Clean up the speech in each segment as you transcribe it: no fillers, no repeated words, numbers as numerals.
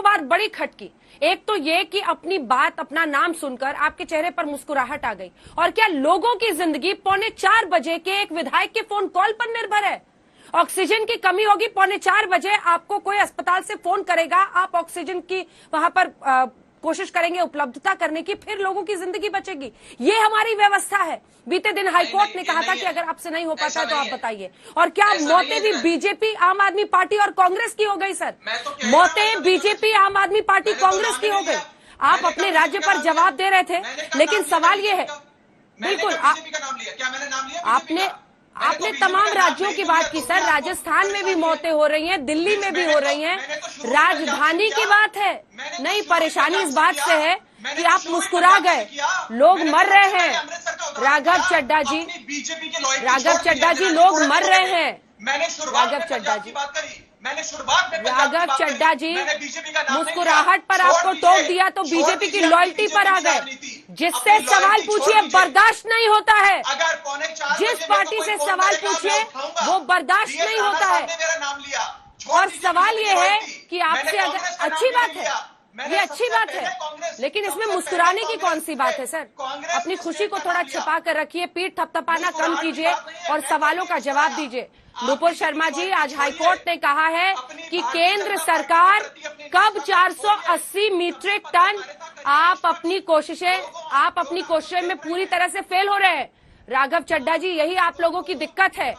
बात बड़ी खटकी। एक तो ये कि अपनी बात, अपना नाम सुनकर आपके चेहरे पर मुस्कुराहट आ गई, और क्या लोगों की जिंदगी 3:45 के एक विधायक के फोन कॉल पर निर्भर है? ऑक्सीजन की कमी होगी, 3:45 आपको कोई अस्पताल से फोन करेगा, आप ऑक्सीजन की वहां पर कोशिश करेंगे उपलब्धता करने की, फिर लोगों की जिंदगी बचेगी। ये हमारी व्यवस्था है। बीते दिन हाईकोर्ट ने कहा था कि अगर आपसे नहीं हो पाता है तो आप बताइए। और क्या मौतें भी बीजेपी, आम आदमी पार्टी और कांग्रेस की हो गई? सर, मौतें बीजेपी, आम आदमी पार्टी, कांग्रेस की हो गई। आप अपने राज्य पर जवाब दे रहे थे, लेकिन सवाल ये है, बिल्कुल आपने तमाम राज्यों की बात की सर। राजस्थान में भी मौतें हो रही हैं, दिल्ली में भी हो रही हैं, राजधानी की बात है। नहीं, परेशानी इस बात से है कि आप मुस्कुरा गए, लोग मर रहे हैं। राघव चड्ढा जी, लोग मर रहे हैं। राघव चड्ढा जी, मुस्कुराहट पर आपको टोक दिया तो बीजेपी की लॉयल्टी पर आ गए। जिससे सवाल पूछिए बर्दाश्त नहीं होता है। जिस पार्टी से सवाल पूछिए वो बर्दाश्त नहीं होता है। और सवाल ये है कि आपसे अगर अच्छी बात है, ये अच्छी बात है, लेकिन इसमें मुस्कुराने की कौन सी बात है? सर, अपनी खुशी को थोड़ा छिपा कर रखिए, पीठ थपथपाना कम कीजिए और सवालों का जवाब दीजिए। नुपुर शर्मा जी, आज हाईकोर्ट ने कहा है कि केंद्र सरकार कब 480 मीट्रिक टन, आप अपनी कोशिशें में पूरी तरह से फेल हो रहे हैं। राघव चड्ढा जी, यही आप लोगों की दिक्कत है।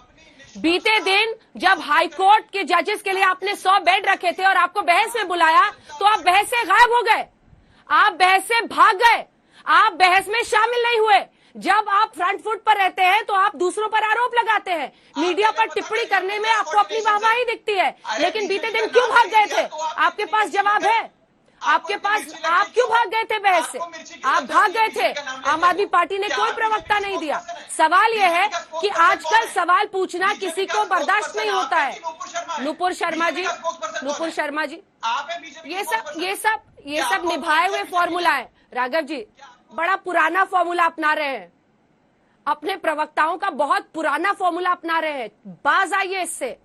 बीते दिन जब हाईकोर्ट के जजेस के लिए आपने 100 बेड रखे थे और आपको बहस में बुलाया तो आप बहस से गायब हो गए, आप बहस से भाग गए, आप बहस में शामिल नहीं हुए। जब आप फ्रंट फुट पर रहते हैं तो आप दूसरों पर आरोप लगाते हैं, मीडिया पर टिप्पणी करने में आपको अपनी वाहवाही दिखती है, लेकिन बीते दिन क्यों भाग गए थे? आपके पास जवाब है, आपके पास, आप क्यों भाग गए थे बहस से? आप भाग गए थे, आम आदमी पार्टी ने कोई प्रवक्ता नहीं दिया। सवाल यह है कि आजकल सवाल पूछना किसी को बर्दाश्त नहीं होता है। नुपुर शर्मा जी, ये सब निभाए हुए फॉर्मूला है। राघव जी, बड़ा पुराना फॉर्मूला अपना रहे हैं, अपने प्रवक्ताओं का बहुत पुराना फॉर्मूला अपना रहे हैं। बाज आइए इससे,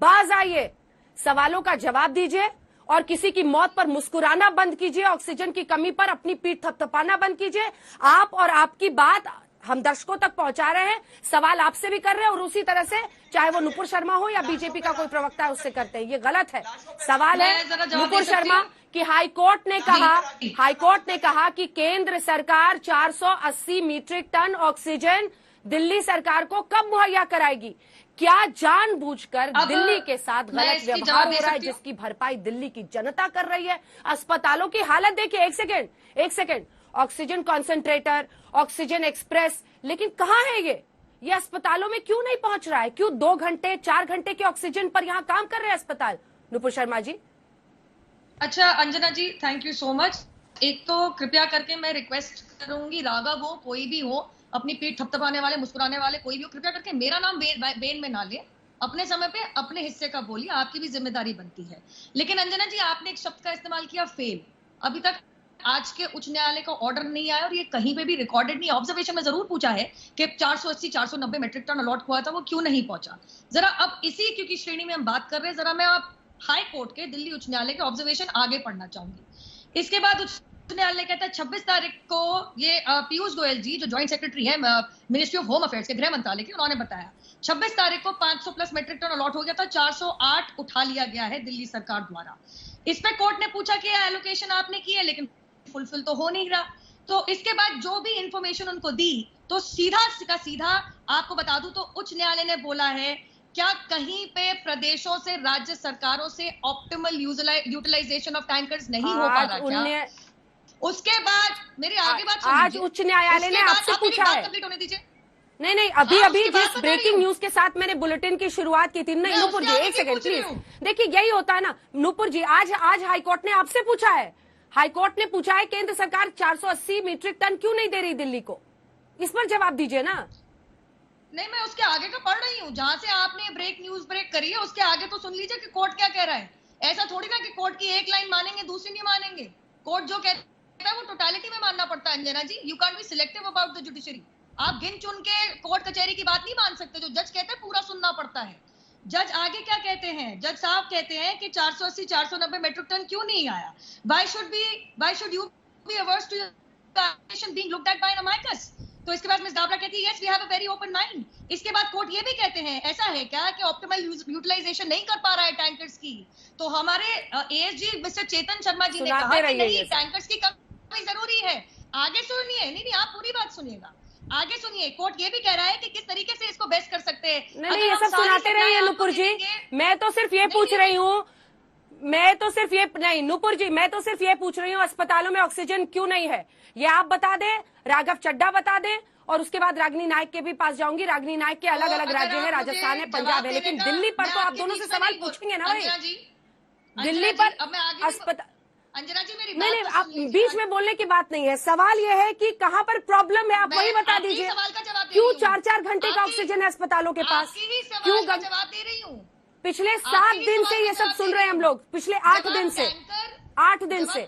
बाज आइए, सवालों का जवाब दीजिए और किसी की मौत पर मुस्कुराना बंद कीजिए, ऑक्सीजन की कमी पर अपनी पीठ थपथपाना बंद कीजिए। आप और आपकी बात हम दर्शकों तक पहुंचा रहे हैं, सवाल आपसे भी कर रहे हैं और उसी तरह से चाहे वो नुपुर शर्मा हो या बीजेपी का कोई प्रवक्ता है उससे करते हैं। ये गलत है। सवाल है नुपुर शर्मा कि हाईकोर्ट ने कहा कि केंद्र सरकार 480 मीट्रिक टन ऑक्सीजन दिल्ली सरकार को कब मुहैया कराएगी? क्या जानबूझकर दिल्ली के साथ गलत व्यवहार हो रहा है जिसकी भरपाई दिल्ली की जनता कर रही है? अस्पतालों की हालत देखिए, एक second, oxygen concentrator, oxygen express, लेकिन कहाँ है ये अस्पतालों में क्यों नहीं पहुंच रहा है? क्यों 2 घंटे 4 घंटे के ऑक्सीजन पर यहाँ काम कर रहे हैं अस्पताल? नुपुर शर्मा जी। अच्छा अंजना जी, थैंक यू सो मच। एक तो कृपया करके मैं रिक्वेस्ट करूंगी, राघव हो, कोई भी हो, अपनी पीठ थपथपाने वाले, मुस्कुराने वाले कोई भी हो, कृपया करके मेरा नाम बेन में ना ले। अपने समय पे अपने हिस्से का बोलिए, आपकी भी जिम्मेदारी बनती है। लेकिन अंजना जी, आपने एक शब्द का इस्तेमाल किया, फेल। अभी तक आज के उच्च न्यायालय का ऑर्डर नहीं आया और ये कहीं पे भी रिकॉर्डेड नहीं। ऑब्जर्वेशन में जरूर पूछा है कि 480-490 मेट्रिक टन अलॉट हुआ था, वो क्यों नहीं पहुंचा। जरा अब इसी क्योंकि श्रेणी में हम बात कर रहे हैं, जरा मैं आप हाई कोर्ट के, दिल्ली उच्च न्यायालय के ऑब्जर्वेशन आगे पढ़ना चाहूंगी। इसके बाद उच्च न्यायालय कहता है 26 तारीख को ये पीयूष गोयल जी, जो ज्वाइंट सेक्रेटरी है मिनिस्ट्री ऑफ होम अफेयर्स के, गृह मंत्रालय के, उन्होंने बताया 26 तारीख को 500 प्लस मेट्रिक टन अलॉट हो गया था, 408 उठा लिया गया है दिल्ली सरकार द्वारा। इस पे कोर्ट ने पूछा कि एलोकेशन आपने की है, लेकिन फुलफिल तो हो नहीं रहा। तो इसके बाद जो भी इंफॉर्मेशन उनको दी, तो सीधा आपको बता दूं तो उच्च न्यायालय ने बोला है, क्या कहीं पे प्रदेशों से, राज्य सरकारों से ऑप्टिमल यूटिलाइजेशन ऑफ टैंकर्स नहीं हो पा रहा क्या? उसके बाद मेरी आगे बात सुनिए। आज उच्च न्यायालय ने आपसे पूछा है, कंप्लीट होने दीजिए। नहीं, अभी जिस ब्रेकिंग न्यूज के साथ मैंने बुलेटिन की शुरुआत की थी, नहीं नुपुर जी, एक सेकंड प्लीज, देखिए यही होता है ना नुपुर जी। आज हाईकोर्ट ने आपसे पूछा है, हाईकोर्ट ने पूछा है केंद्र सरकार 480 मीट्रिक टन क्यों नहीं दे रही दिल्ली को, इस पर जवाब दीजिए ना। नहीं, मैं उसके आगे का पढ़ रही हूँ, जहां से आपने न्यूज ब्रेक करी है उसके आगे तो सुन लीजिए कि कोर्ट क्या कह रहा है। ऐसा थोड़ी ना कि कोर्ट की एक लाइन मानेंगे दूसरी नहीं मानेंगे। कोर्ट जो कहता है वो टोटलिटी में मानना पड़ता है Anjana ji. You can be selective about the judiciary. आप गिन चुन के कोर्ट कचहरी की बात नहीं मान सकते, जो जज कहता है पूरा सुनना पड़ता है। जज आगे क्या कहते हैं? जज साहब कहते हैं कि 480 490 मेट्रिक टन क्यों नहीं आया? Why should you be averse to being looked at by an amicus? तो इसके बाद मिस दाबरा कहती है yes we have a very open mind. इसके बाद कोर्ट ये भी कहते हैं ऐसा है क्या कि ऑप्टिमल यूटिलाइजेशन नहीं कर पा रहा है टैंकर्स की? तो हमारे एएसजी मिस्टर चेतन शर्मा जी ने कहा कि नहीं, टैंकर्स की कमी जरूरी है। आगे सुनिए, नहीं आप पूरी बात सुनिएगा, आगे सुनिए। कोर्ट ये भी कह रहा है कि किस तरीके से इसको बेस्ट कर सकते हैं। नहीं, ये सब सुनाते रहिए नुपुर जी, मैं तो सिर्फ ये पूछ रही हूँ, नुपुर जी मैं तो सिर्फ ये पूछ रही हूँ अस्पतालों में ऑक्सीजन क्यों नहीं है, ये आप बता दें, राघव चड्ढा बता दें, और उसके बाद रागिनी नायक के भी पास जाऊंगी। रागिनी नायक के अलग अलग राज्य है, राजस्थान है, पंजाब है, लेकिन दिल्ली पर तो आप दोनों से सवाल पूछेंगे ना भाई। दिल्ली पर अस्पताल, अंजना जी मेरी नहीं आप बीच में बोलने की बात नहीं है, सवाल यह है कि कहां पर प्रॉब्लम है, आप वही बता दीजिए। क्यों 4-4 घंटे का ऑक्सीजन है अस्पतालों के पास? क्यों? जवाब दे रही हूँ। पिछले 7 दिन से ये सब सुन रहे हैं हम लोग, पिछले 8 दिन से।